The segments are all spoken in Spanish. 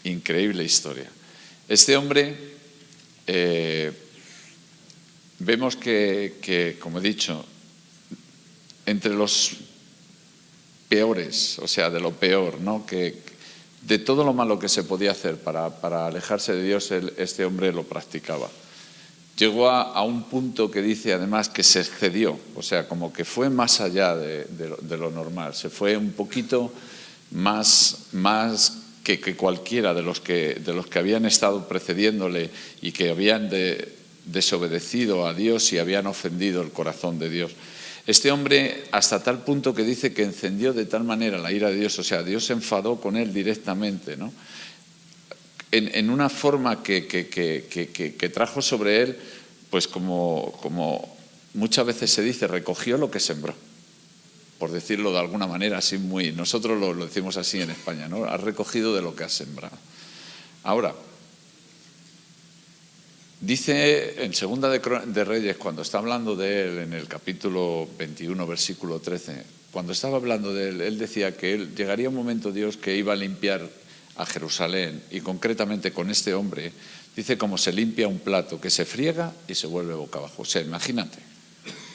Increíble historia. Este hombre, vemos que, como he dicho, entre los peores, o sea, de lo peor, ¿no? Que de todo lo malo que se podía hacer para alejarse de Dios, este hombre lo practicaba. Llegó a un punto que dice además que se excedió, o sea, como que fue más allá de lo normal, se fue un poquito más que cualquiera de los que habían estado precediéndole y que habían desobedecido a Dios y habían ofendido el corazón de Dios. Este hombre, hasta tal punto que dice que encendió de tal manera la ira de Dios, o sea, Dios se enfadó con él directamente, ¿no? En una forma que trajo sobre él, pues como muchas veces se dice, recogió lo que sembró, por decirlo de alguna manera, así muy, nosotros lo decimos así en España, ¿no? Has recogido de lo que has sembrado. Ahora, dice en Segunda de Reyes, cuando está hablando de él en el capítulo 21, versículo 13, cuando estaba hablando de él decía que llegaría un momento, Dios, que iba a limpiar a Jerusalén, y concretamente con este hombre, dice como se limpia un plato, que se friega y se vuelve boca abajo. O sea, imagínate,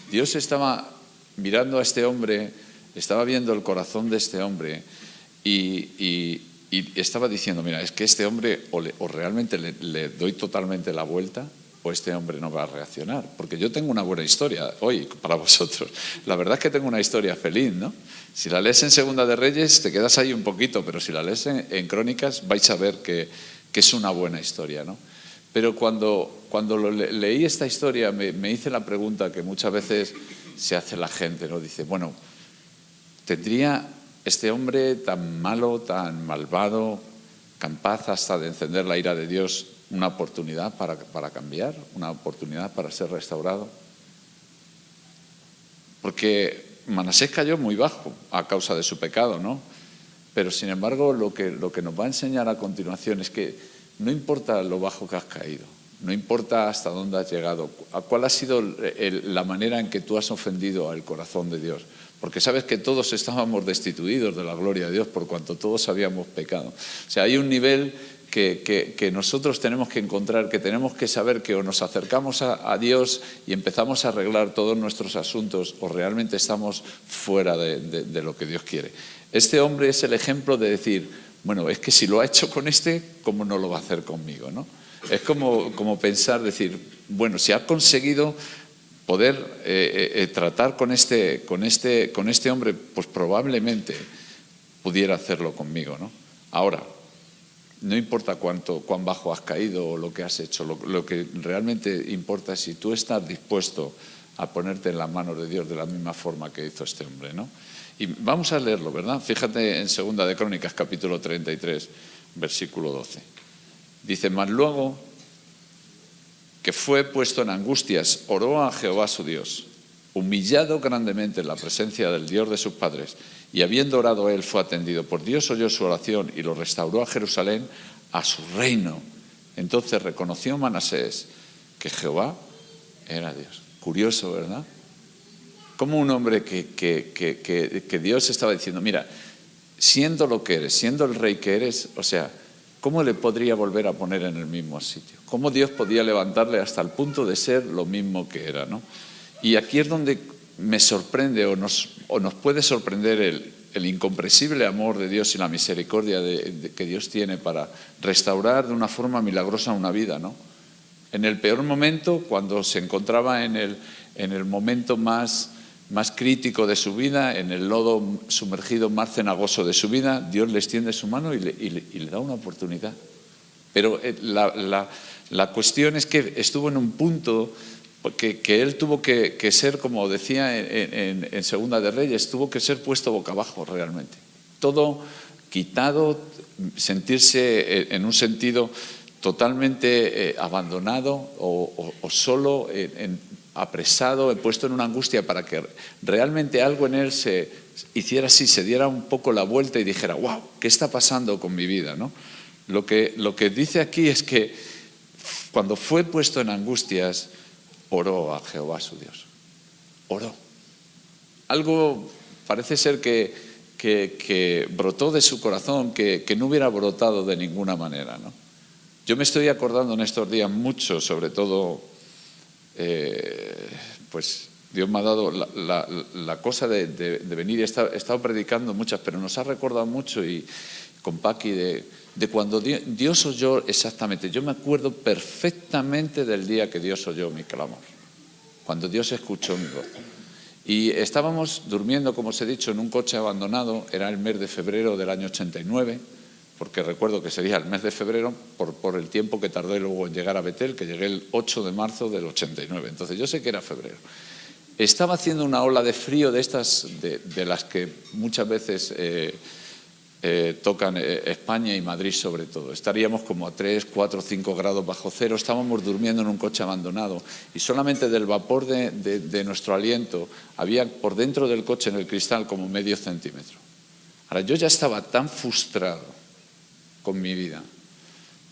Dios estaba mirando a este hombre, estaba viendo el corazón de este hombre y estaba diciendo, mira, es que este hombre o realmente le doy totalmente la vuelta, o este hombre no va a reaccionar. Porque yo tengo una buena historia hoy para vosotros. La verdad es que tengo una historia feliz, ¿no? Si la lees en Segunda de Reyes te quedas ahí un poquito, pero si la lees en Crónicas vais a ver que es una buena historia, ¿no? Pero cuando leí esta historia me hice la pregunta que muchas veces se hace la gente, ¿no? Dice, bueno, ¿tendría este hombre tan malo, tan malvado, capaz hasta de encender la ira de Dios, una oportunidad para cambiar, una oportunidad para ser restaurado? Porque Manasés cayó muy bajo a causa de su pecado, ¿no? Pero sin embargo lo que nos va a enseñar a continuación es que no importa lo bajo que has caído, no importa hasta dónde has llegado, cuál ha sido la manera en que tú has ofendido al corazón de Dios. Porque sabes que todos estábamos destituidos de la gloria de Dios por cuanto todos habíamos pecado. O sea, hay un nivel que nosotros tenemos que encontrar, que tenemos que saber que o nos acercamos a Dios y empezamos a arreglar todos nuestros asuntos o realmente estamos fuera de lo que Dios quiere. Este hombre es el ejemplo de decir, bueno, es que si lo ha hecho con este, ¿cómo no lo va a hacer conmigo, no? Es como pensar, decir, bueno, si ha conseguido poder tratar con este hombre, pues probablemente pudiera hacerlo conmigo, ¿no? Ahora, no importa cuán bajo has caído o lo que has hecho, lo que realmente importa es si tú estás dispuesto a ponerte en las manos de Dios de la misma forma que hizo este hombre, ¿no? Y vamos a leerlo, ¿verdad? Fíjate en Segunda de Crónicas, capítulo 33, versículo 12. Dice, mas luego que fue puesto en angustias, oró a Jehová su Dios, humillado grandemente en la presencia del Dios de sus padres, y habiendo orado él fue atendido por Dios, oyó su oración y lo restauró a Jerusalén, a su reino. Entonces reconoció Manasés que Jehová era Dios. Curioso, ¿verdad? Como un hombre que Dios estaba diciendo, mira, siendo lo que eres, siendo el rey que eres, o sea, ¿cómo le podría volver a poner en el mismo sitio? ¿Cómo Dios podía levantarle hasta el punto de ser lo mismo que era, ¿no? Y aquí es donde me sorprende o nos puede sorprender el incomprensible amor de Dios y la misericordia que Dios tiene para restaurar de una forma milagrosa una vida, ¿no? En el peor momento, cuando se encontraba en el momento más crítico de su vida, en el lodo sumergido más cenagoso de su vida, Dios le extiende su mano y le da una oportunidad. Pero la cuestión es que estuvo en un punto que él tuvo que ser, como decía en Segunda de Reyes, tuvo que ser puesto boca abajo realmente. Todo quitado, sentirse en un sentido totalmente abandonado o solo, apresado, puesto en una angustia para que realmente algo en él se hiciera así, se diera un poco la vuelta y dijera, wow, ¿qué está pasando con mi vida, ¿no? Lo que dice aquí es que cuando fue puesto en angustias, oró a Jehová su Dios. Oró. Algo parece ser que que brotó de su corazón, que no hubiera brotado de ninguna manera, ¿no? Yo me estoy acordando en estos días mucho, sobre todo, pues Dios me ha dado la cosa de venir. He estado predicando muchas, pero nos ha recordado mucho, y con Paqui, de cuando Dios oyó exactamente. Yo me acuerdo perfectamente del día que Dios oyó mi clamor, cuando Dios escuchó mi voz. Y estábamos durmiendo, como os he dicho, en un coche abandonado. Era el mes de febrero del año 89, porque recuerdo que sería el mes de febrero por el tiempo que tardé luego en llegar a Betel, que llegué el 8 de marzo del 89. Entonces yo sé que era febrero. Estaba haciendo una ola de frío de estas, de las que muchas veces tocan España y Madrid sobre todo. Estaríamos como a 3, 4, 5 grados bajo cero. Estábamos durmiendo en un coche abandonado y solamente del vapor de nuestro aliento había por dentro del coche, en el cristal, como medio centímetro. Ahora, yo ya estaba tan frustrado con mi vida,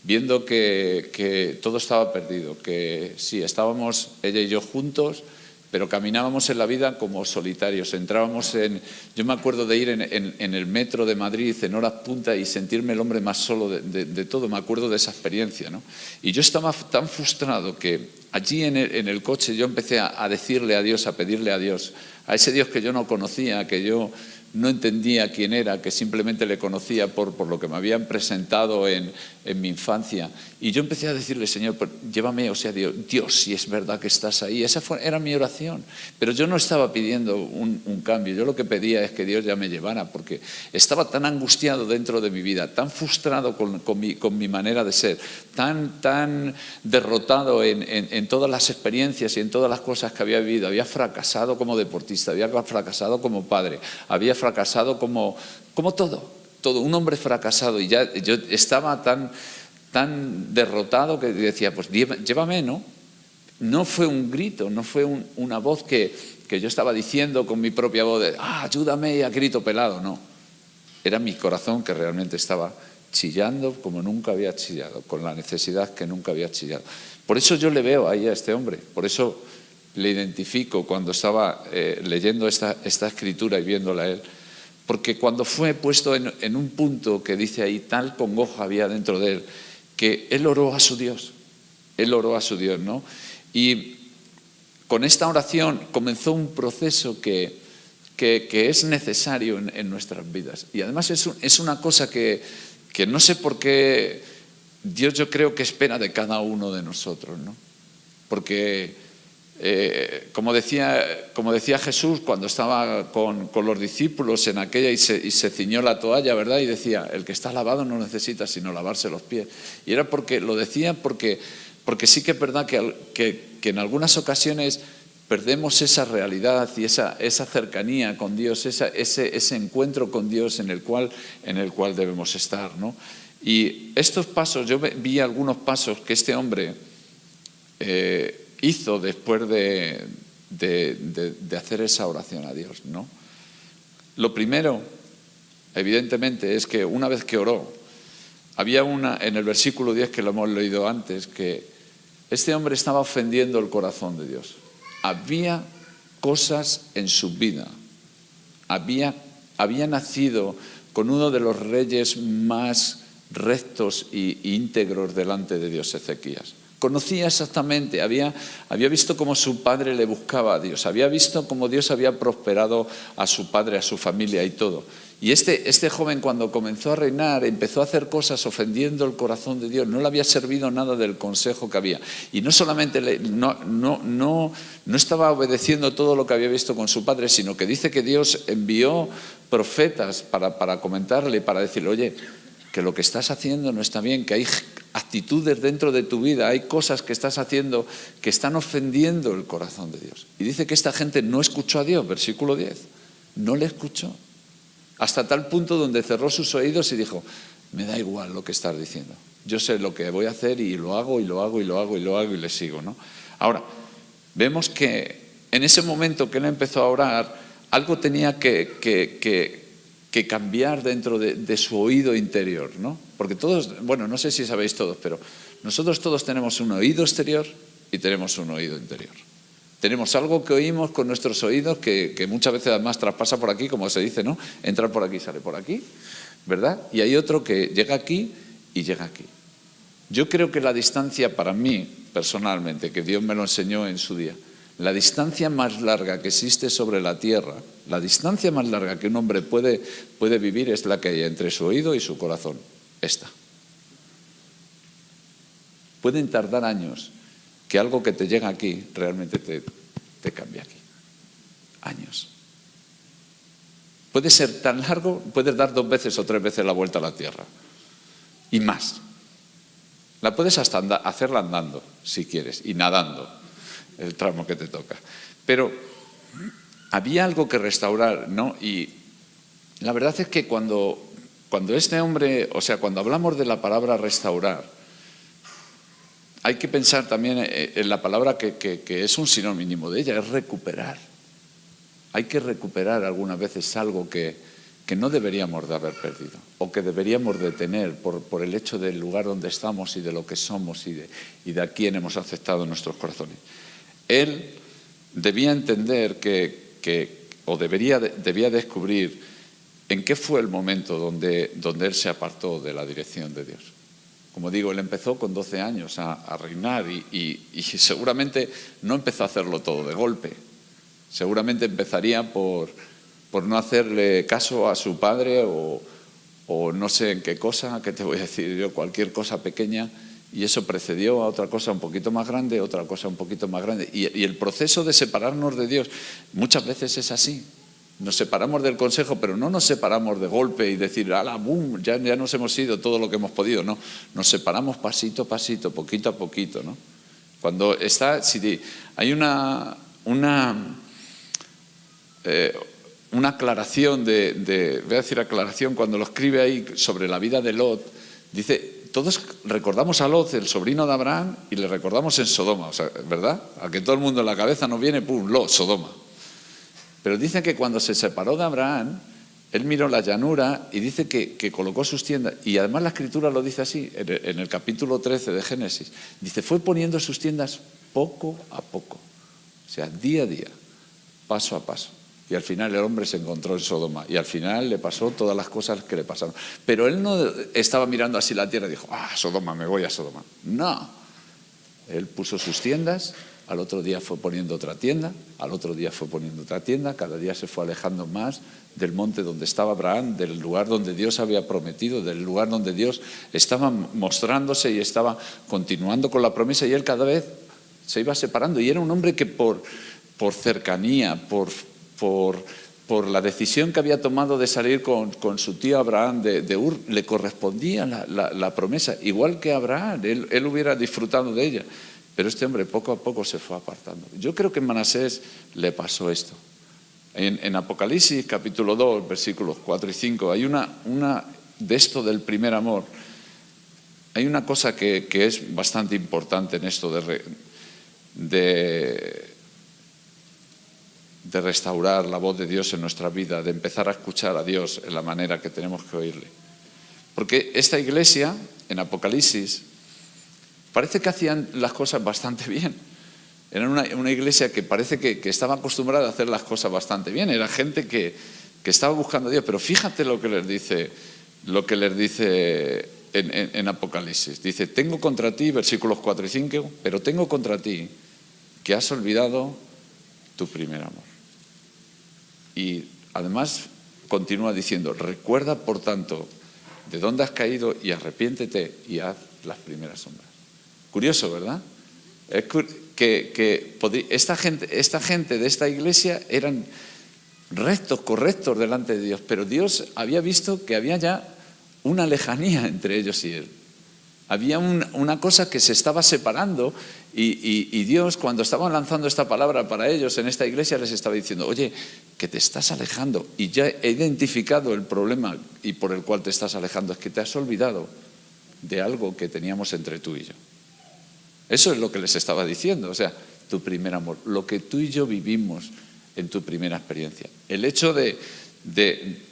viendo que todo estaba perdido, que sí, estábamos ella y yo juntos, pero caminábamos en la vida como solitarios. Yo me acuerdo de ir en el metro de Madrid en horas punta y sentirme el hombre más solo de todo. Me acuerdo de esa experiencia, ¿no? Y yo estaba tan frustrado que allí en el coche yo empecé a decirle a Dios, a pedirle a Dios, a ese Dios que yo no conocía, que yo no entendía quién era, que simplemente le conocía por lo que me habían presentado en mi infancia. Y yo empecé a decirle: Señor, llévame, o sea, Dios, si es verdad que estás ahí. Esa era mi oración. Pero yo no estaba pidiendo un cambio. Yo lo que pedía es que Dios ya me llevara, porque estaba tan angustiado dentro de mi vida, tan frustrado con mi manera de ser, tan derrotado en todas las experiencias y en todas las cosas que había vivido. Había fracasado como deportista, había fracasado como padre, había fracasado como todo, un hombre fracasado. Y ya yo estaba tan derrotado que decía: pues llévame, ¿no? No fue un grito, no fue una voz que yo estaba diciendo con mi propia voz de ayúdame, a grito pelado, no. Era mi corazón que realmente estaba chillando como nunca había chillado, con la necesidad que nunca había chillado. Por eso yo le veo ahí a este hombre, por eso le identifico cuando estaba leyendo esta escritura y viéndola a él. Porque cuando fue puesto en un punto que dice ahí, tal congoja había dentro de él, que él oró a su Dios. Él oró a su Dios, ¿no? Y con esta oración comenzó un proceso que es necesario en nuestras vidas. Y además es una cosa que no sé por qué Dios, yo creo que espera de cada uno de nosotros, ¿no? Porque como decía Jesús cuando estaba con los discípulos en aquella y se ciñó la toalla, ¿verdad? Y decía: el que está lavado no necesita sino lavarse los pies. Y era lo decía porque sí que es verdad que en algunas ocasiones perdemos esa realidad y esa cercanía con Dios, ese encuentro con Dios en el cual debemos estar, ¿no? Y estos pasos, yo vi algunos pasos que este hombre hizo después de hacer esa oración a Dios, ¿no? Lo primero, evidentemente, es que una vez que oró, había en el versículo 10, que lo hemos leído antes, que este hombre estaba ofendiendo el corazón de Dios. Había cosas en su vida. Había nacido con uno de los reyes más rectos e íntegros delante de Dios, Ezequías. Conocía exactamente, había visto cómo su padre le buscaba a Dios, había visto cómo Dios había prosperado a su padre, a su familia y todo. Y este joven, cuando comenzó a reinar, empezó a hacer cosas ofendiendo el corazón de Dios. No le había servido nada del consejo que había. Y no solamente no estaba obedeciendo todo lo que había visto con su padre, sino que dice que Dios envió profetas para comentarle, para decirle: oye, que lo que estás haciendo no está bien, que hay actitudes dentro de tu vida, hay cosas que estás haciendo que están ofendiendo el corazón de Dios. Y dice que esta gente no escuchó a Dios, versículo 10, no le escuchó. Hasta tal punto donde cerró sus oídos y dijo: me da igual lo que estás diciendo, yo sé lo que voy a hacer y lo hago y lo hago y lo hago y lo hago y le sigo, ¿no? Ahora, vemos que en ese momento que él empezó a orar, algo tenía que cambiar dentro de su oído interior, ¿no? Porque todos, bueno, no sé si sabéis todos, pero nosotros todos tenemos un oído exterior y tenemos un oído interior. Tenemos algo que oímos con nuestros oídos que muchas veces además traspasa por aquí, como se dice, ¿no? Entra por aquí, sale por aquí, ¿verdad? Y hay otro que llega aquí y llega aquí. Yo creo que la distancia para mí, personalmente, que Dios me lo enseñó en su día, la distancia más larga que existe sobre la tierra, la distancia más larga que un hombre puede vivir es la que hay entre su oído y su corazón. Esta. Pueden tardar años que algo que te llega aquí realmente te cambie aquí. Años. Puede ser tan largo, puedes dar 2 veces o 3 veces la vuelta a la tierra. Y más. La puedes hasta hacerla andando, si quieres, y nadando, el tramo que te toca. Pero había algo que restaurar, ¿no? Y la verdad es que cuando este hombre, o sea, cuando hablamos de la palabra restaurar, hay que pensar también en la palabra que es un sinónimo de ella, es recuperar. Hay que recuperar algunas veces algo que no deberíamos de haber perdido o que deberíamos de tener por el hecho del lugar donde estamos y de lo que somos y de a quién hemos aceptado en nuestros corazones. Él debía entender o debía descubrir en qué fue el momento donde él se apartó de la dirección de Dios. Como digo, él empezó con 12 años a reinar y seguramente no empezó a hacerlo todo de golpe. Seguramente empezaría por no hacerle caso a su padre o no sé en qué cosa, que te voy a decir yo, cualquier cosa pequeña, y eso precedió a otra cosa un poquito más grande, otra cosa un poquito más grande. Y el proceso de separarnos de Dios muchas veces es así. Nos separamos del consejo, pero no nos separamos de golpe y decir, ¡ala, boom! Ya nos hemos ido todo lo que hemos podido. No, nos separamos pasito a pasito, poquito a poquito, ¿no? Cuando hay una aclaración voy a decir aclaración, cuando lo escribe ahí sobre la vida de Lot, dice, todos recordamos a Lot, el sobrino de Abraham, y le recordamos en Sodoma, o sea, ¿verdad? A que todo el mundo en la cabeza nos viene, ¡pum!, Lot, Sodoma. Pero dice que cuando se separó de Abraham, él miró la llanura y dice que colocó sus tiendas. Y además la Escritura lo dice así, en el capítulo 13 de Génesis. Dice, fue poniendo sus tiendas poco a poco. O sea, día a día, paso a paso. Y al final el hombre se encontró en Sodoma. Y al final le pasó todas las cosas que le pasaron. Pero él no estaba mirando así la tierra y dijo, Sodoma, me voy a Sodoma. No. Él puso sus tiendas. Al otro día fue poniendo otra tienda, al otro día fue poniendo otra tienda, cada día se fue alejando más del monte donde estaba Abraham, del lugar donde Dios había prometido, del lugar donde Dios estaba mostrándose y estaba continuando con la promesa, y él cada vez se iba separando. Y era un hombre que por cercanía, por la decisión que había tomado de salir con su tío Abraham de Ur, le correspondía la promesa, igual que Abraham, él hubiera disfrutado de ella. Pero este hombre poco a poco se fue apartando. Yo creo que en Manasés le pasó esto. En Apocalipsis capítulo 2, versículos 4 y 5, hay una de esto del primer amor. Hay una cosa que es bastante importante en esto de restaurar la voz de Dios en nuestra vida, de empezar a escuchar a Dios en la manera que tenemos que oírle. Porque esta iglesia, en Apocalipsis, parece que hacían las cosas bastante bien. Era una iglesia que parece que estaba acostumbrada a hacer las cosas bastante bien. Era gente que estaba buscando a Dios. Pero fíjate lo que les dice en Apocalipsis. Dice, tengo contra ti, versículos 4 y 5, pero tengo contra ti que has olvidado tu primer amor. Y además continúa diciendo, recuerda por tanto de dónde has caído y arrepiéntete y haz las primeras obras. Curioso, ¿verdad? Es que esta gente de esta iglesia eran rectos, correctos delante de Dios, pero Dios había visto que había ya una lejanía entre ellos y Él. Había una cosa que se estaba separando y Dios, cuando estaba lanzando esta palabra para ellos en esta iglesia, les estaba diciendo, oye, que te estás alejando y ya he identificado el problema y por el cual te estás alejando, es que te has olvidado de algo que teníamos entre tú y yo. Eso es lo que les estaba diciendo, o sea, tu primer amor, lo que tú y yo vivimos en tu primera experiencia. El hecho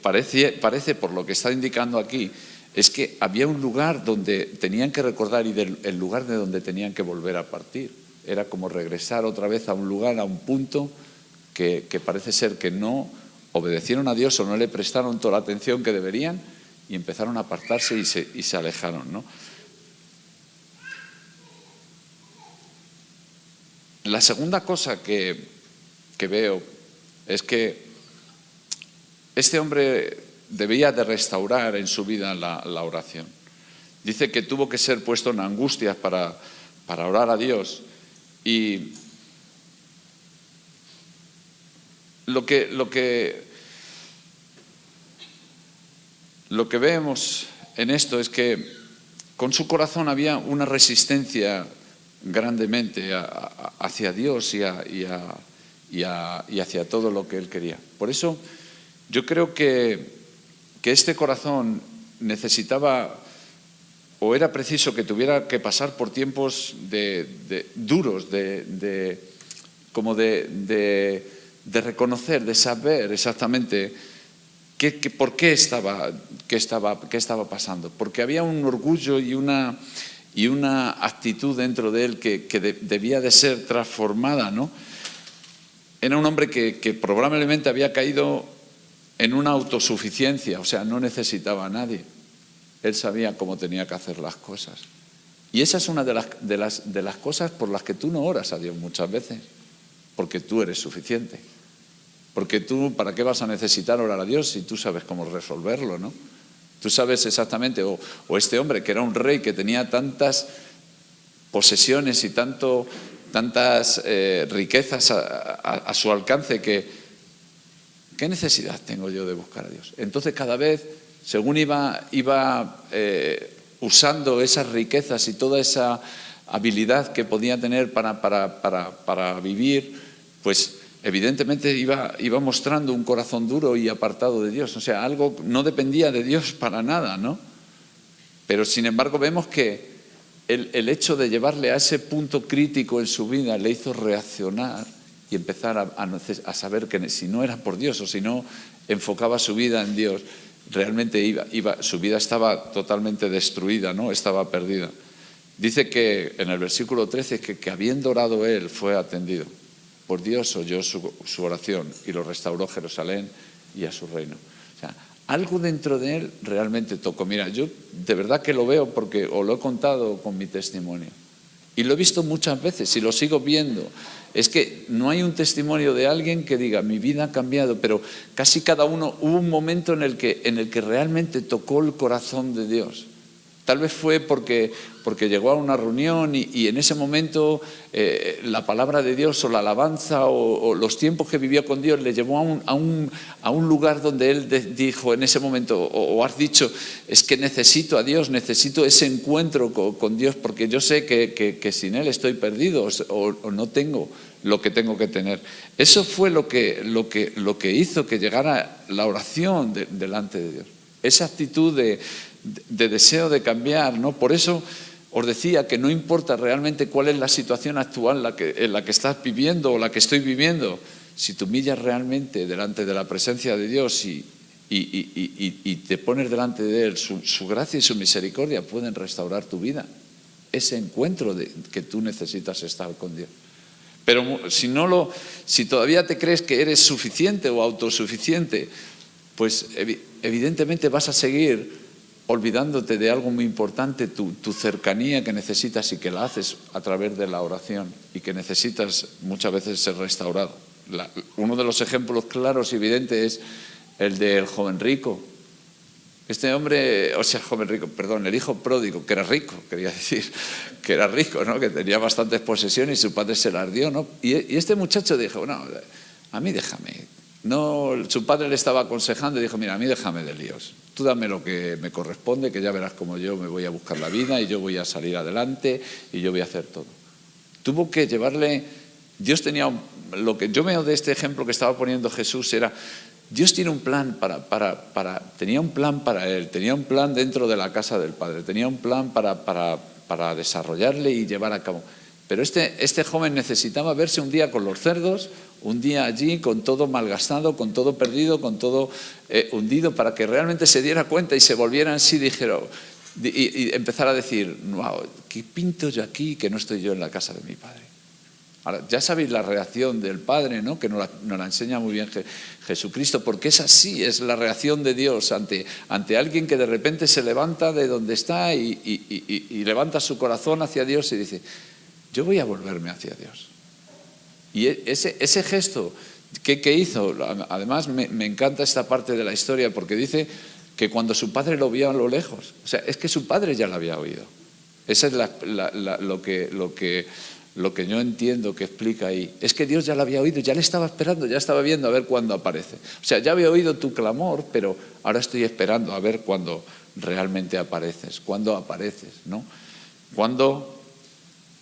parece por lo que está indicando aquí, es que había un lugar donde tenían que recordar y el lugar de donde tenían que volver a partir. Era como regresar otra vez a un lugar, a un punto que parece ser que no obedecieron a Dios o no le prestaron toda la atención que deberían y empezaron a apartarse y se alejaron, ¿no? La segunda cosa que veo es que este hombre debía de restaurar en su vida la oración. Dice que tuvo que ser puesto en angustias para orar a Dios. Y lo que vemos en esto es que con su corazón había una resistencia grandemente hacia Dios y hacia todo lo que él quería. Por eso yo creo que este corazón necesitaba, o era preciso que tuviera que pasar por tiempos duros, de reconocer, de saber exactamente por qué estaba pasando. Porque había un orgullo y una actitud dentro de él que debía de ser transformada, ¿no? Era un hombre que probablemente había caído en una autosuficiencia, o sea, no necesitaba a nadie. Él sabía cómo tenía que hacer las cosas. Y esa es una de las cosas por las que tú no oras a Dios muchas veces, porque tú eres suficiente. Porque tú, ¿para qué vas a necesitar orar a Dios si tú sabes cómo resolverlo, ¿no? Tú sabes exactamente, o este hombre que era un rey que tenía tantas posesiones y tantas riquezas a su alcance ¿qué necesidad tengo yo de buscar a Dios? Entonces cada vez, según iba usando esas riquezas y toda esa habilidad que podía tener para vivir, pues evidentemente iba mostrando un corazón duro y apartado de Dios. O sea, algo no dependía de Dios para nada, ¿no? Pero sin embargo vemos que el hecho de llevarle a ese punto crítico en su vida le hizo reaccionar y empezar a saber que si no era por Dios o si no enfocaba su vida en Dios, realmente su vida estaba totalmente destruida, ¿no? Estaba perdida. Dice que en el versículo 13 que habiendo orado él fue atendido. Por Dios oyó su oración y lo restauró Jerusalén y a su reino. O sea, algo dentro de él realmente tocó. Mira, yo de verdad que lo veo porque os lo he contado con mi testimonio. Y lo he visto muchas veces y lo sigo viendo. Es que no hay un testimonio de alguien que diga, mi vida ha cambiado, pero casi cada uno hubo un momento en el que realmente tocó el corazón de Dios. Tal vez fue porque llegó a una reunión y en ese momento la palabra de Dios o la alabanza o los tiempos que vivió con Dios le llevó a un lugar donde él dijo en ese momento, o has dicho, es que necesito a Dios, necesito ese encuentro con Dios porque yo sé que sin Él estoy perdido o no tengo lo que tengo que tener. Eso fue lo que hizo que llegara la oración delante de Dios. Esa actitud de deseo de cambiar, ¿no? Por eso os decía que no importa realmente cuál es la situación actual en la que estás viviendo o la que estoy viviendo, si te humillas realmente delante de la presencia de Dios y te pones delante de Él, su gracia y su misericordia pueden restaurar tu vida. Ese encuentro que tú necesitas estar con Dios. Pero si todavía te crees que eres suficiente o autosuficiente, pues evidentemente vas a seguir olvidándote de algo muy importante, tu cercanía que necesitas y que la haces a través de la oración y que necesitas muchas veces ser restaurado. Uno de los ejemplos claros y evidentes es el del joven rico. Este hombre, el hijo pródigo, que era rico, quería decir, que era rico, ¿no? Que tenía bastantes posesiones y su padre se las dio, ¿no? Y este muchacho dijo, no, a mí déjame. No, su padre le estaba aconsejando y dijo, mira, a mí déjame de líos. Tú dame lo que me corresponde, que ya verás cómo yo me voy a buscar la vida y yo voy a salir adelante y yo voy a hacer todo. Tuvo que llevarle. Dios tenía. Lo que yo veo de este ejemplo que estaba poniendo Jesús era. Dios tiene un plan tenía un plan para él, tenía un plan dentro de la casa del Padre, tenía un plan para desarrollarle y llevar a cabo. Pero este joven necesitaba verse un día con los cerdos, un día allí con todo malgastado, con todo perdido, con todo hundido, para que realmente se diera cuenta y se volviera en sí y empezara a decir, wow, ¿qué pinto yo aquí que no estoy yo en la casa de mi Padre? Ahora, ya sabéis la reacción del Padre, ¿no? Que nos la enseña muy bien Jesucristo, porque es así, es la reacción de Dios ante alguien que de repente se levanta de donde está y levanta su corazón hacia Dios y dice, yo voy a volverme hacia Dios. Y ese gesto que hizo, además me encanta esta parte de la historia, porque dice que cuando su padre lo vio a lo lejos, o sea, es que su padre ya lo había oído. Esa es lo que yo entiendo que explica ahí. Es que Dios ya lo había oído, ya le estaba esperando, ya estaba viendo a ver cuándo aparece. O sea, ya había oído tu clamor, pero ahora estoy esperando a ver cuándo realmente apareces, cuándo apareces, ¿no? Cuándo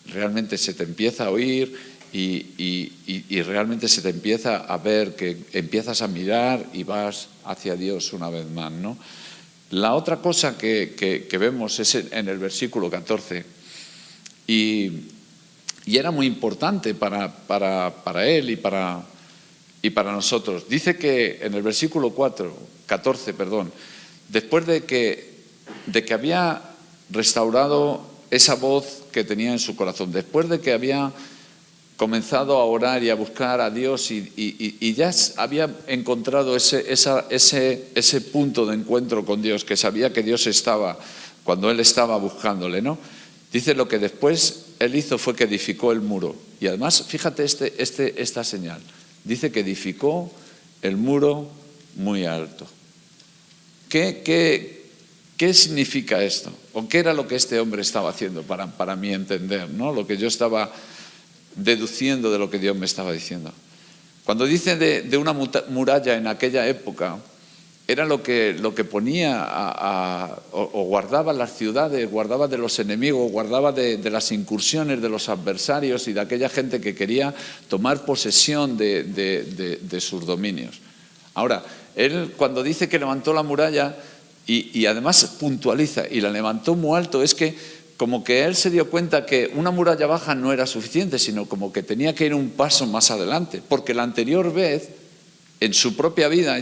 realmente se te empieza a oír y realmente se te empieza a ver, que empiezas a mirar y vas hacia Dios una vez más, ¿no? La otra cosa que vemos es en el versículo 14 y era muy importante para él y para nosotros. Dice que en el versículo 14, después de que había restaurado esa voz que tenía en su corazón, después de que había comenzado a orar y a buscar a Dios y ya había encontrado ese punto de encuentro con Dios, que sabía que Dios estaba cuando él estaba buscándole, ¿no? Dice, lo que después él hizo fue que edificó el muro. Y además, fíjate esta señal. Dice que edificó el muro muy alto. ¿Qué significa esto? ¿O qué era lo que este hombre estaba haciendo para mí entender, ¿no? Lo que yo estaba deduciendo de lo que Dios me estaba diciendo. Cuando dice de una muralla en aquella época, era lo que ponía o guardaba las ciudades, guardaba de los enemigos, guardaba de las incursiones de los adversarios y de aquella gente que quería tomar posesión de sus dominios. Ahora, él cuando dice que levantó la muralla y además puntualiza y la levantó muy alto, es que como que él se dio cuenta que una muralla baja no era suficiente, sino como que tenía que ir un paso más adelante, porque la anterior vez, en su propia vida,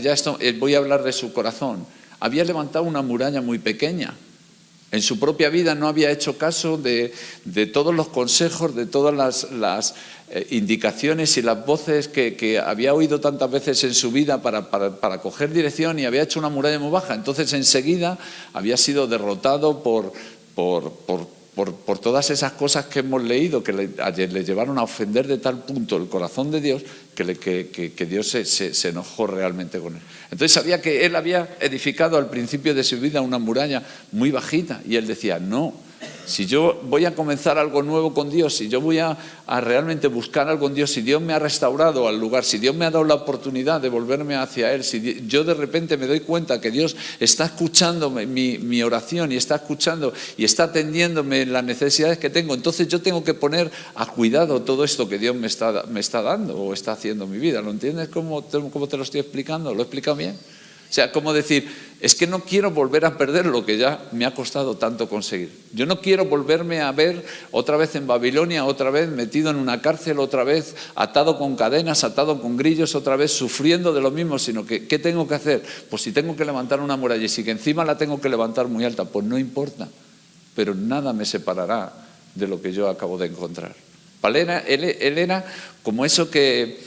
voy a hablar de su corazón, había levantado una muralla muy pequeña. En su propia vida no había hecho caso de todos los consejos, de todas las indicaciones y las voces que había oído tantas veces en su vida para coger dirección, y había hecho una muralla muy baja. Entonces enseguida había sido derrotado por todas esas cosas que hemos leído, que le llevaron a ofender de tal punto el corazón de Dios que Dios se enojó realmente con él. Entonces sabía que él había edificado al principio de su vida una muralla muy bajita y él decía, no, si yo voy a comenzar algo nuevo con Dios, si yo voy a realmente buscar algo en Dios, si Dios me ha restaurado al lugar, si Dios me ha dado la oportunidad de volverme hacia Él, si yo de repente me doy cuenta que Dios está escuchando mi oración y está escuchando y está atendiéndome las necesidades que tengo, entonces yo tengo que poner a cuidado todo esto que Dios me está dando o está haciendo en mi vida. ¿Lo entiendes cómo te lo estoy explicando? ¿Lo he explicado bien? O sea, como decir, es que no quiero volver a perder lo que ya me ha costado tanto conseguir. Yo no quiero volverme a ver otra vez en Babilonia, otra vez metido en una cárcel, otra vez atado con cadenas, atado con grillos, otra vez sufriendo de lo mismo, sino que ¿qué tengo que hacer? Pues si tengo que levantar una muralla y si que encima la tengo que levantar muy alta, pues no importa, pero nada me separará de lo que yo acabo de encontrar. Él era como eso que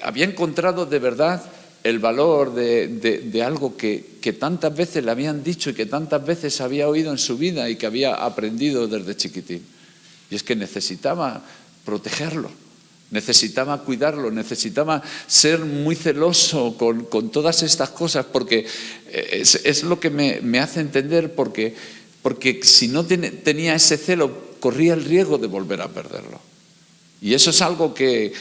había encontrado de verdad el valor de algo que tantas veces le habían dicho y que tantas veces había oído en su vida y que había aprendido desde chiquitín. Y es que necesitaba protegerlo, necesitaba cuidarlo, necesitaba ser muy celoso con todas estas cosas, porque es lo que me hace entender, porque si no tenía ese celo, corría el riesgo de volver a perderlo. Y eso es algo que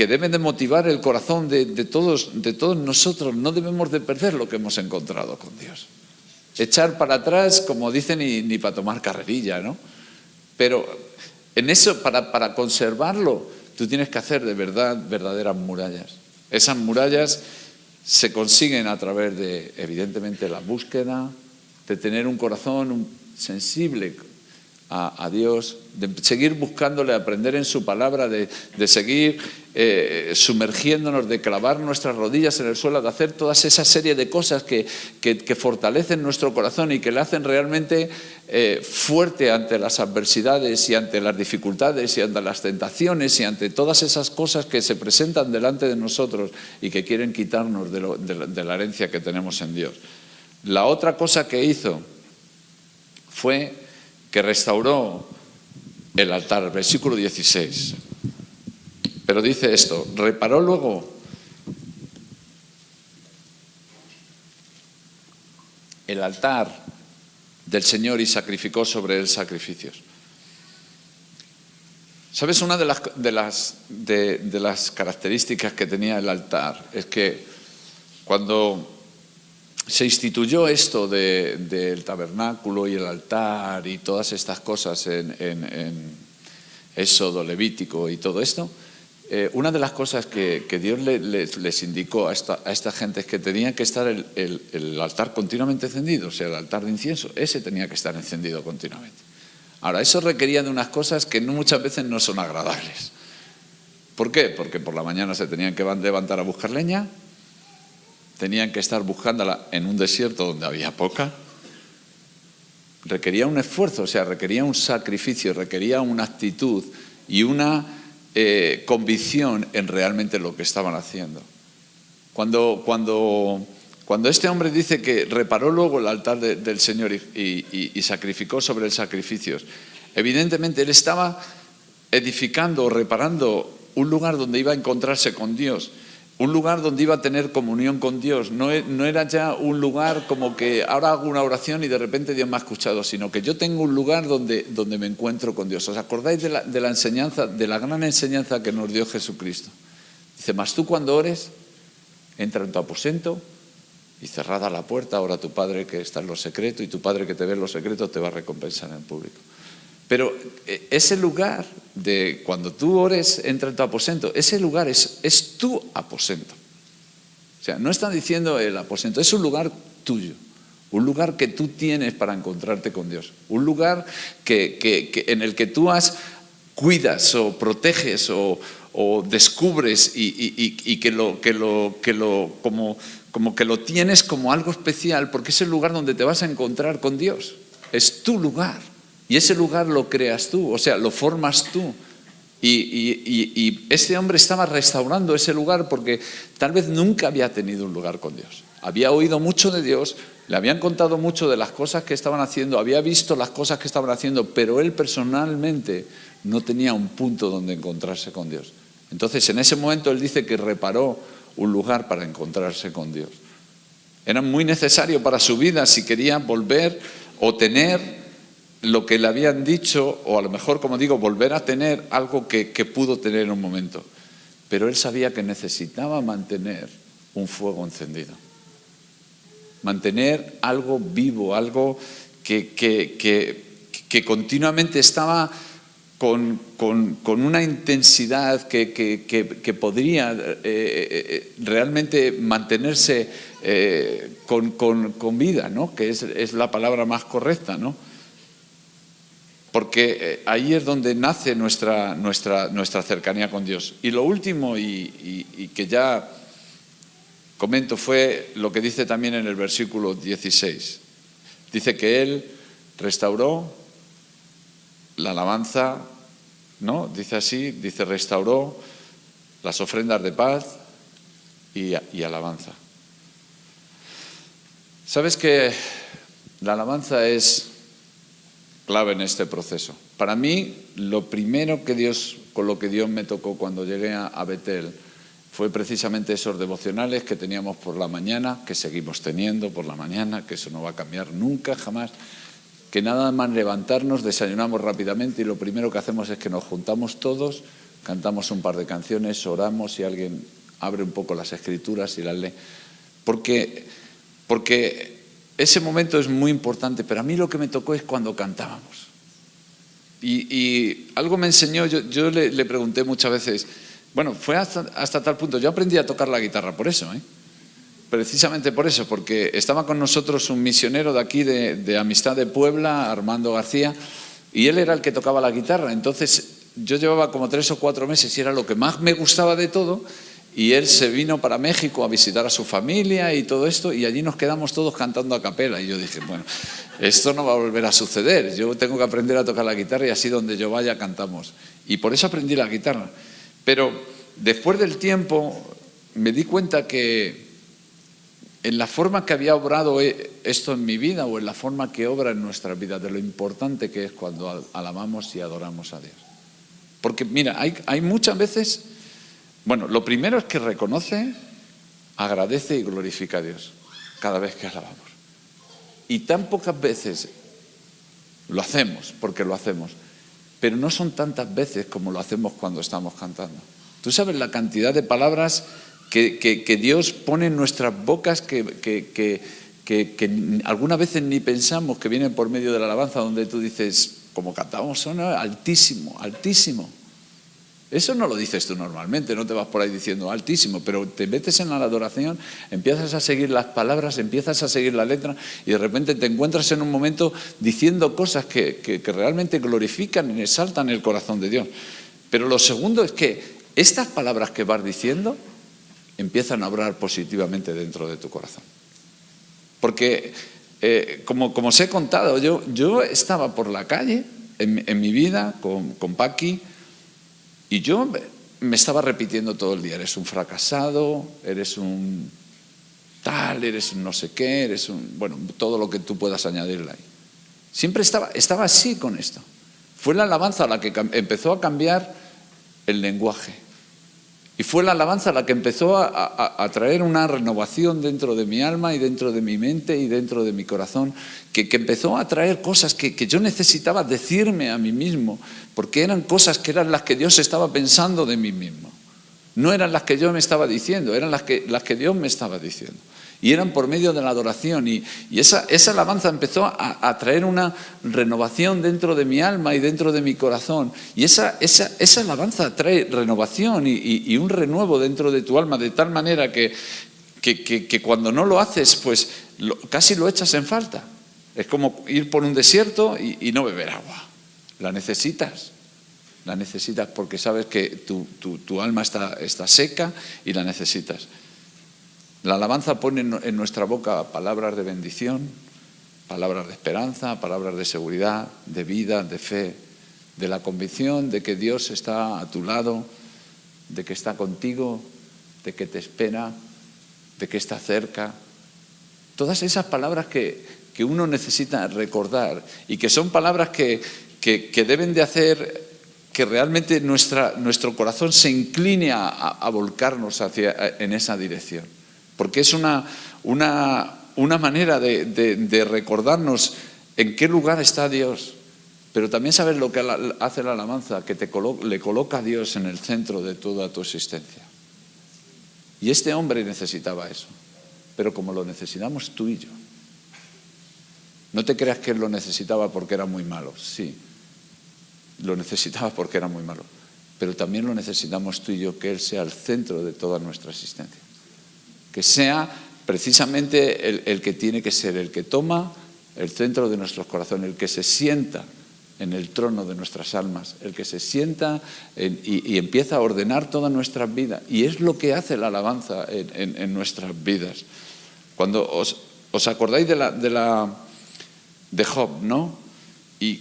debe de motivar el corazón de todos nosotros. No debemos de perder lo que hemos encontrado con Dios. Echar para atrás, como dicen, ni para tomar carrerilla, ¿no? Pero en eso, para conservarlo, tú tienes que hacer de verdad verdaderas murallas. Esas murallas se consiguen a través de, evidentemente, la búsqueda, de tener un corazón sensible a Dios, de seguir buscándole, aprender en su palabra, de seguir sumergiéndonos, de clavar nuestras rodillas en el suelo, de hacer toda esa serie de cosas que fortalecen nuestro corazón y que le hacen realmente fuerte ante las adversidades y ante las dificultades y ante las tentaciones y ante todas esas cosas que se presentan delante de nosotros y que quieren quitarnos de la herencia que tenemos en Dios. La otra cosa que hizo fue que restauró el altar, versículo 16. Pero dice esto, reparó luego el altar del Señor y sacrificó sobre él sacrificios. ¿Sabes? Una de las características que tenía el altar es que cuando se instituyó esto del tabernáculo y el altar y todas estas cosas en Éxodo, Levítico y todo esto, una de las cosas que Dios les indicó a esta gente es que tenía que estar el altar continuamente encendido, o sea, el altar de incienso, ese tenía que estar encendido continuamente. Ahora, eso requería de unas cosas que muchas veces no son agradables. ¿Por qué? Porque por la mañana se tenían que levantar a buscar leña, tenían que estar buscándola en un desierto donde había poca. Requería un esfuerzo, o sea, requería un sacrificio, requería una actitud y una convicción en realmente lo que estaban haciendo. Cuando este hombre dice que reparó luego el altar del Señor y sacrificó sobre él sacrificios, evidentemente él estaba edificando o reparando un lugar donde iba a encontrarse con Dios, un lugar donde iba a tener comunión con Dios. No era ya un lugar como que ahora hago una oración y de repente Dios me ha escuchado, sino que yo tengo un lugar donde me encuentro con Dios. ¿Os acordáis de la enseñanza, de la gran enseñanza que nos dio Jesucristo? Dice, mas tú cuando ores, entra en tu aposento y cerrada la puerta, ora a tu Padre que está en lo secreto y tu Padre que te ve en lo secreto te va a recompensar en público. Pero ese lugar de cuando tú ores, entra en tu aposento, ese lugar es tu aposento. O sea, no está diciendo el aposento, es un lugar tuyo, un lugar que tú tienes para encontrarte con Dios, un lugar en el que tú cuidas o proteges o descubres y como que lo tienes como algo especial, porque es el lugar donde te vas a encontrar con Dios, es tu lugar. Y ese lugar lo creas tú, o sea, lo formas tú. Y este hombre estaba restaurando ese lugar porque tal vez nunca había tenido un lugar con Dios. Había oído mucho de Dios, le habían contado mucho de las cosas que estaban haciendo, había visto las cosas que estaban haciendo, pero él personalmente no tenía un punto donde encontrarse con Dios. Entonces, en ese momento él dice que reparó un lugar para encontrarse con Dios. Era muy necesario para su vida si quería volver o tener lo que le habían dicho, o a lo mejor, como digo, volver a tener algo que pudo tener en un momento. Pero él sabía que necesitaba mantener un fuego encendido. Mantener algo vivo, algo que continuamente estaba con una intensidad que podría realmente mantenerse con vida, ¿no? Que es la palabra más correcta, ¿no? Porque ahí es donde nace nuestra cercanía con Dios. Y lo último, y que ya comento, fue lo que dice también en el versículo 16. Dice que Él restauró la alabanza, ¿no? Dice así, dice restauró las ofrendas de paz y alabanza. ¿Sabes que la alabanza es clave en este proceso? Para mí, lo primero con lo que Dios me tocó cuando llegué a Betel fue precisamente esos devocionales que teníamos por la mañana, que seguimos teniendo por la mañana, que eso no va a cambiar nunca, jamás, que nada más levantarnos, desayunamos rápidamente y lo primero que hacemos es que nos juntamos todos, cantamos un par de canciones, oramos y alguien abre un poco las escrituras y las lee. Porque ese momento es muy importante, pero a mí lo que me tocó es cuando cantábamos. Y algo me enseñó, yo le pregunté muchas veces, bueno, fue hasta tal punto, yo aprendí a tocar la guitarra por eso, precisamente por eso, porque estaba con nosotros un misionero de aquí, de Amistad de Puebla, Armando García, y él era el que tocaba la guitarra. Entonces yo llevaba como 3 o 4 meses y era lo que más me gustaba de todo. y él se vino para México a visitar a su familia y todo esto, y allí nos quedamos todos cantando a capela. Y yo dije, bueno, esto no va a volver a suceder, yo tengo que aprender a tocar la guitarra y así donde yo vaya cantamos. Y por eso aprendí la guitarra. Pero después del tiempo me di cuenta que en la forma que había obrado esto en mi vida, o en la forma que obra en nuestra vida, de lo importante que es cuando alabamos y adoramos a Dios. Porque mira, hay muchas veces, bueno, lo primero es que reconoce, agradece y glorifica a Dios cada vez que alabamos. Y tan pocas veces lo hacemos, porque lo hacemos, pero no son tantas veces como lo hacemos cuando estamos cantando. Tú sabes la cantidad de palabras que Dios pone en nuestras bocas que algunas veces ni pensamos, que vienen por medio de la alabanza, donde tú dices, como cantábamos, son altísimo, altísimo. Eso no lo dices tú normalmente, no te vas por ahí diciendo altísimo, pero te metes en la adoración, empiezas a seguir las palabras, empiezas a seguir la letra y de repente te encuentras en un momento diciendo cosas que realmente glorifican y exaltan el corazón de Dios. Pero lo segundo es que estas palabras que vas diciendo empiezan a obrar positivamente dentro de tu corazón. Porque, como os he contado, yo estaba por la calle en mi vida con Paqui, y yo me estaba repitiendo todo el día, eres un fracasado, eres un tal, eres un no sé qué, eres un... Bueno, todo lo que tú puedas añadirle ahí. Siempre estaba así con esto. Fue la alabanza la que empezó a cambiar el lenguaje. Y fue la alabanza la que empezó a traer una renovación dentro de mi alma y dentro de mi mente y dentro de mi corazón, que empezó a traer cosas que yo necesitaba decirme a mí mismo, porque eran cosas que eran las que Dios estaba pensando de mí mismo. No eran las que yo me estaba diciendo, eran las que Dios me estaba diciendo. Y eran por medio de la adoración. Y esa alabanza empezó a traer una renovación dentro de mi alma y dentro de mi corazón. Y esa alabanza trae renovación y un renuevo dentro de tu alma, de tal manera que cuando no lo haces, pues casi lo echas en falta. Es como ir por un desierto y no beber agua. La necesitas porque sabes que tu alma está seca y la necesitas. La alabanza pone en nuestra boca palabras de bendición, palabras de esperanza, palabras de seguridad, de vida, de fe, de la convicción de que Dios está a tu lado, de que está contigo, de que te espera, de que está cerca. Todas esas palabras que uno necesita recordar y que son palabras que deben de hacer que realmente nuestro corazón se incline a volcarnos en esa dirección. Porque es una manera de recordarnos en qué lugar está Dios. Pero también sabes lo que hace la alabanza, que le coloca a Dios en el centro de toda tu existencia. Y este hombre necesitaba eso. Pero como lo necesitamos tú y yo. No te creas que él lo necesitaba porque era muy malo. Sí, lo necesitaba porque era muy malo. Pero también lo necesitamos tú y yo, que él sea el centro de toda nuestra existencia. Que sea precisamente el que tiene que ser, el que toma el centro de nuestros corazones, el que se sienta en el trono de nuestras almas, el que se sienta y empieza a ordenar toda nuestra vida. Y es lo que hace la alabanza en nuestras vidas. Cuando os acordáis de Job, ¿no? Y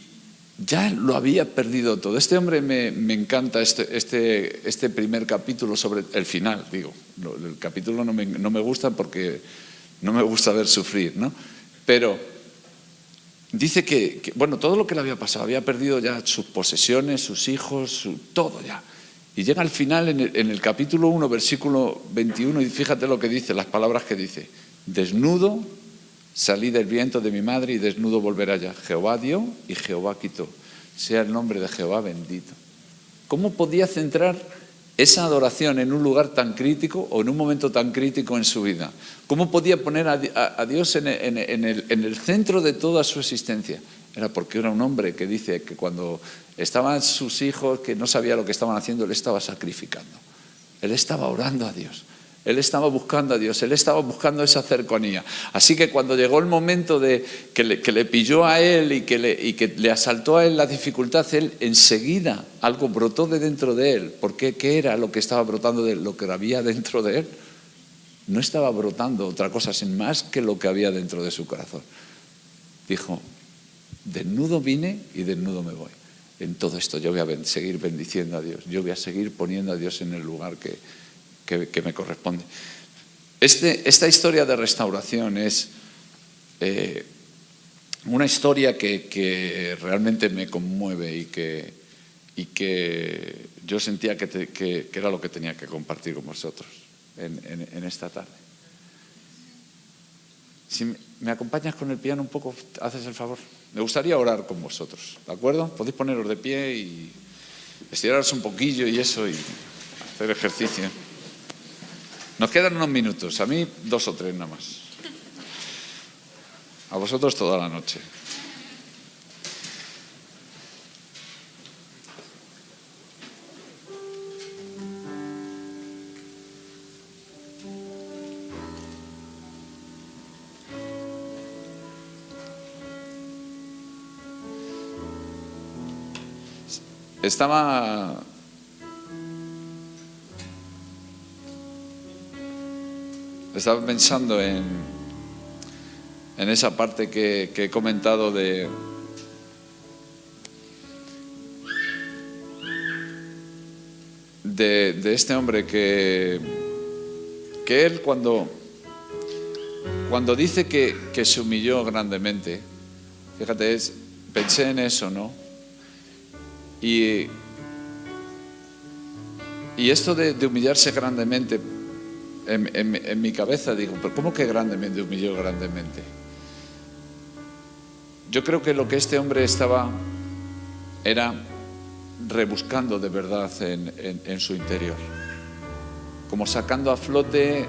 ya lo había perdido todo. Este hombre me encanta, este primer capítulo sobre el final, digo. El capítulo no me gusta porque no me gusta ver sufrir, ¿no? Pero dice que bueno, todo lo que le había pasado, había perdido ya sus posesiones, sus hijos, todo ya. Y llega al final en el capítulo 1, versículo 21, y fíjate lo que dice, las palabras que dice. Desnudo salí del vientre de mi madre y desnudo volveré allá. Jehová dio y Jehová quitó. Sea el nombre de Jehová bendito. ¿Cómo podía centrar esa adoración en un lugar tan crítico o en un momento tan crítico en su vida? ¿Cómo podía poner a Dios en el centro de toda su existencia? Era porque era un hombre que dice que cuando estaban sus hijos, que no sabía lo que estaban haciendo, él estaba sacrificando. Él estaba orando a Dios. Él estaba buscando a Dios, él estaba buscando esa cercanía. Así que cuando llegó el momento de que le pilló a él y que le asaltó a él la dificultad, él enseguida algo brotó de dentro de él. ¿Por qué? ¿Qué era lo que estaba brotando de lo que había dentro de él? No estaba brotando otra cosa sin más que lo que había dentro de su corazón. Dijo, desnudo vine y desnudo me voy. En todo esto yo voy a seguir bendiciendo a Dios, yo voy a seguir poniendo a Dios en el lugar que me corresponde. Esta historia de restauración es una historia que realmente me conmueve y que yo sentía que era lo que tenía que compartir con vosotros en esta tarde. Si me acompañas con el piano un poco, haces el favor. Me gustaría orar con vosotros, ¿de acuerdo? Podéis poneros de pie y estiraros un poquillo y eso, y hacer ejercicio. Nos quedan unos minutos, a mí 2 o 3 nada más. A vosotros toda la noche. Estaba pensando en esa parte que he comentado de este hombre que él cuando dice que se humilló grandemente, fíjate, pensé en eso, ¿no? Y esto de humillarse grandemente, en mi cabeza digo, ¿pero cómo que grandemente humilló grandemente? Yo creo que lo que este hombre era rebuscando de verdad en su interior, como sacando a flote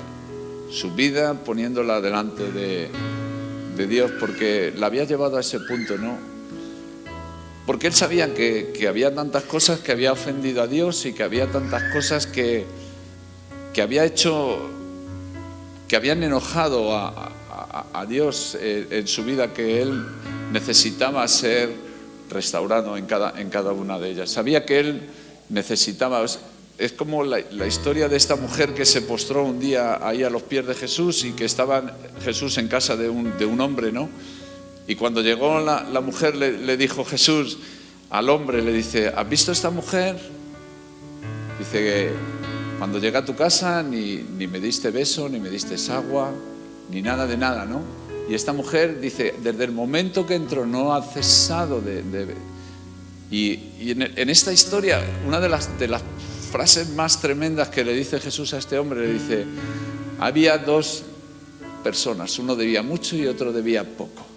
su vida, poniéndola delante de Dios, porque la había llevado a ese punto, ¿no? Porque él sabía que había tantas cosas que había ofendido a Dios y que había tantas cosas que había hecho, que habían enojado a Dios en su vida, que él necesitaba ser restaurado en cada una de ellas. Sabía que él necesitaba, es como la historia de esta mujer que se postró un día ahí a los pies de Jesús y que estaba Jesús en casa de un hombre, ¿no? Y cuando llegó la mujer le dijo Jesús al hombre, le dice, ¿has visto esta mujer? Dice que cuando llegué a tu casa ni me diste beso, ni me diste agua, ni nada de nada, ¿no? Y esta mujer dice, desde el momento que entró no ha cesado y en esta historia, una de las frases más tremendas que le dice Jesús a este hombre, le dice, había 2 personas, uno debía mucho y otro debía poco.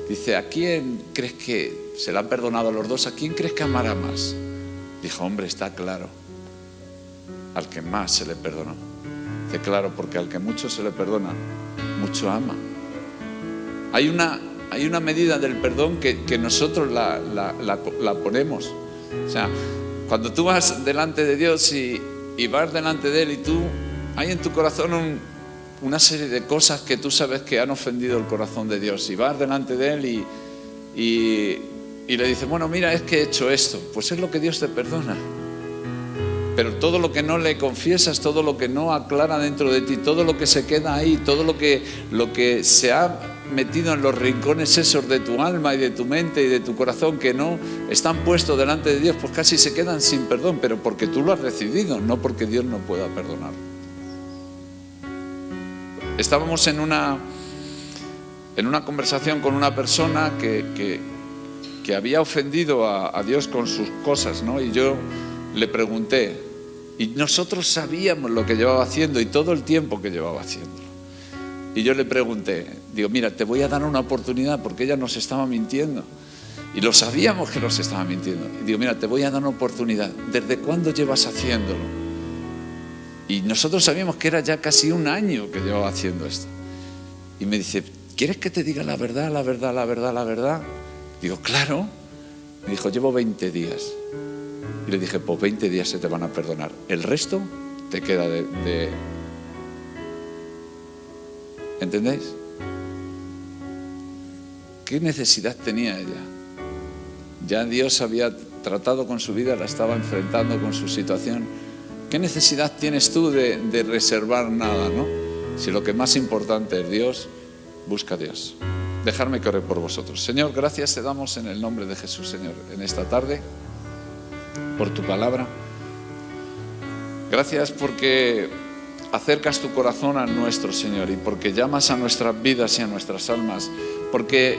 Dice, ¿a quién crees que se le han perdonado a los 2? ¿A quién crees que amará más? Dijo, hombre, está claro, al que más se le perdonó. Dice, claro, porque al que mucho se le perdona, mucho ama. Hay una medida del perdón que nosotros la ponemos. O sea, cuando tú vas delante de Dios y vas delante de Él y tú, hay en tu corazón una serie de cosas que tú sabes que han ofendido el corazón de Dios, y vas delante de Él y le dices, bueno, mira, es que he hecho esto, pues es lo que Dios te perdona. Pero todo lo que no le confiesas, todo lo que no aclara dentro de ti, todo lo que se queda ahí, todo lo que se ha metido en los rincones esos de tu alma y de tu mente y de tu corazón, que no están puestos delante de Dios, pues casi se quedan sin perdón, pero porque tú lo has decidido, no porque Dios no pueda perdonar. Estábamos en una conversación con una persona que había ofendido a Dios con sus cosas, ¿no? Y yo le pregunté, y nosotros sabíamos lo que llevaba haciendo y todo el tiempo que llevaba haciéndolo. Y yo le pregunté, digo, mira, te voy a dar una oportunidad, porque ella nos estaba mintiendo. Y lo sabíamos que nos estaba mintiendo. Y digo, mira, te voy a dar una oportunidad. ¿Desde cuándo llevas haciéndolo? Y nosotros sabíamos que era ya casi 1 año que llevaba haciendo esto. Y me dice, ¿quieres que te diga la verdad, la verdad, la verdad, la verdad? Digo, claro. Me dijo, llevo 20 días. Y le dije, pues 20 días se te van a perdonar. El resto te queda ¿Entendéis? ¿Qué necesidad tenía ella? Ya Dios había tratado con su vida, la estaba enfrentando con su situación. ¿Qué necesidad tienes tú de reservar nada, no? Si lo que más importante es Dios, busca a Dios. Dejadme que ore por vosotros. Señor, gracias te damos en el nombre de Jesús, Señor, en esta tarde, por tu palabra. Gracias porque acercas tu corazón al nuestro, Señor, y porque llamas a nuestras vidas y a nuestras almas, porque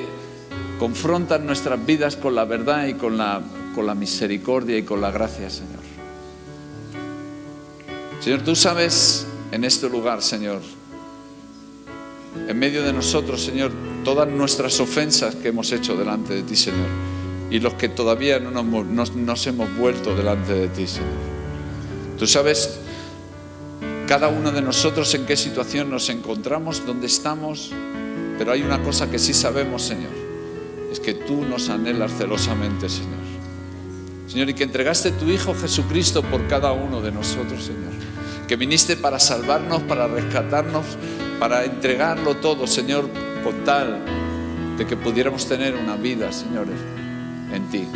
confrontas nuestras vidas con la verdad y con la misericordia y con la gracia, Señor. Señor, tú sabes en este lugar, Señor, en medio de nosotros, Señor, todas nuestras ofensas que hemos hecho delante de ti, Señor, y los que todavía no nos hemos vuelto delante de ti, Señor. Tú sabes cada uno de nosotros en qué situación nos encontramos, dónde estamos, pero hay una cosa que sí sabemos, Señor, es que tú nos anhelas celosamente, Señor. Señor, y que entregaste tu Hijo Jesucristo por cada uno de nosotros, Señor. Que viniste para salvarnos, para rescatarnos, para entregarlo todo, Señor, por tal de que pudiéramos tener una vida, Señor, en ti.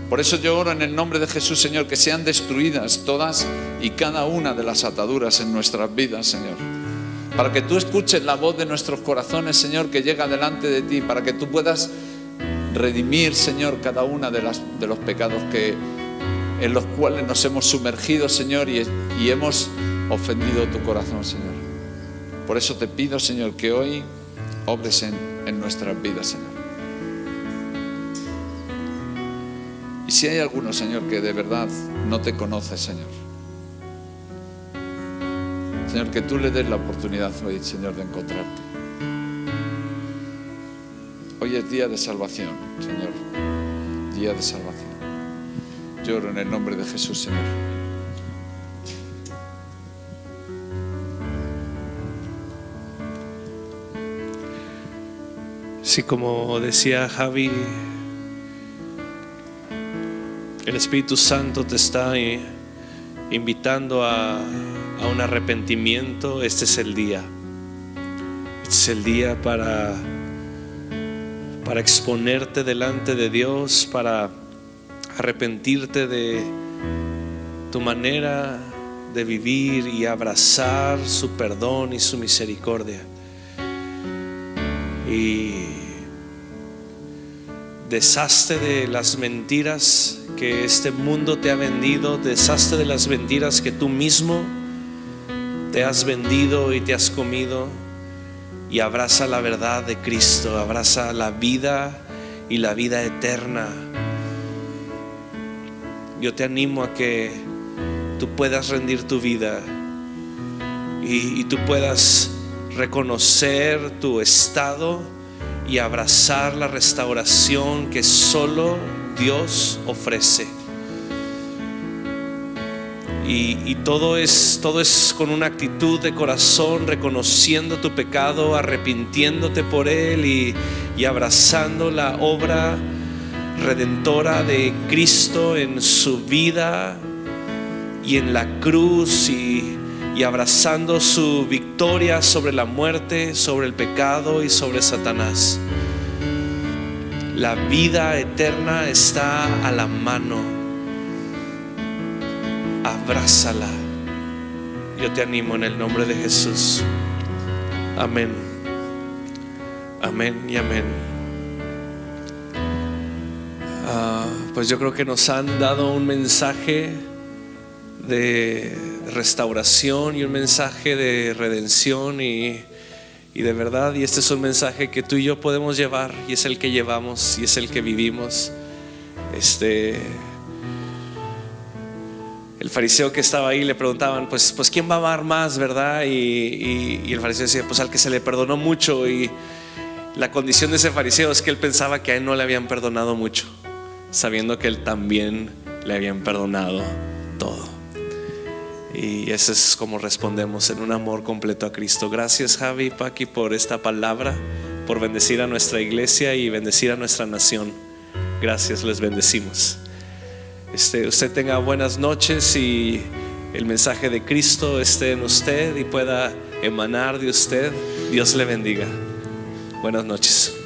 Por eso yo oro en el nombre de Jesús, Señor, que sean destruidas todas y cada una de las ataduras en nuestras vidas, Señor. Para que tú escuches la voz de nuestros corazones, Señor, que llega delante de ti, para que tú puedas redimir, Señor, cada una de los pecados en los cuales nos hemos sumergido, Señor, y hemos ofendido tu corazón, Señor. Por eso te pido, Señor, que hoy obres en nuestras vidas, Señor. Y si hay alguno, Señor, que de verdad no te conoce, Señor, Señor, que tú le des la oportunidad hoy, Señor, de encontrarte. Hoy es día de salvación, Señor, día de salvación. Yo oro en el nombre de Jesús, Señor. Sí, como decía Javi, el Espíritu Santo te está invitando a un arrepentimiento. Este es el día. Este es el día para exponerte delante de Dios, para arrepentirte de tu manera de vivir y abrazar su perdón y su misericordia. Y deshazte de las mentiras que este mundo te ha vendido, deshazte de las mentiras que tú mismo te has vendido y te has comido, y abraza la verdad de Cristo, abraza la vida y la vida eterna. Yo te animo a que tú puedas rendir tu vida y tú puedas reconocer tu estado y abrazar la restauración que solo Dios ofrece. Y todo es con una actitud de corazón, reconociendo tu pecado, arrepintiéndote por él y abrazando la obra redentora de Cristo en su vida y en la cruz, y abrazando su victoria sobre la muerte, sobre el pecado y sobre Satanás. La vida eterna está a la mano. Abrázala. Yo te animo en el nombre de Jesús. Amén. Amén y amén. Pues yo creo que nos han dado un mensaje de restauración y un mensaje de redención y de verdad, y este es un mensaje que tú y yo podemos llevar, y es el que llevamos y es el que vivimos. El fariseo que estaba ahí le preguntaban, pues ¿quién va a amar más, verdad? Y el fariseo decía, pues al que se le perdonó mucho. Y la condición de ese fariseo es que él pensaba que a él no le habían perdonado mucho, sabiendo que él también le habían perdonado todo. Y eso es como respondemos, en un amor completo a Cristo. Gracias, Javi, Paqui, por esta palabra, por bendecir a nuestra iglesia y bendecir a nuestra nación. Gracias, les bendecimos. Usted tenga buenas noches y el mensaje de Cristo esté en usted y pueda emanar de usted Dios le bendiga. Buenas noches.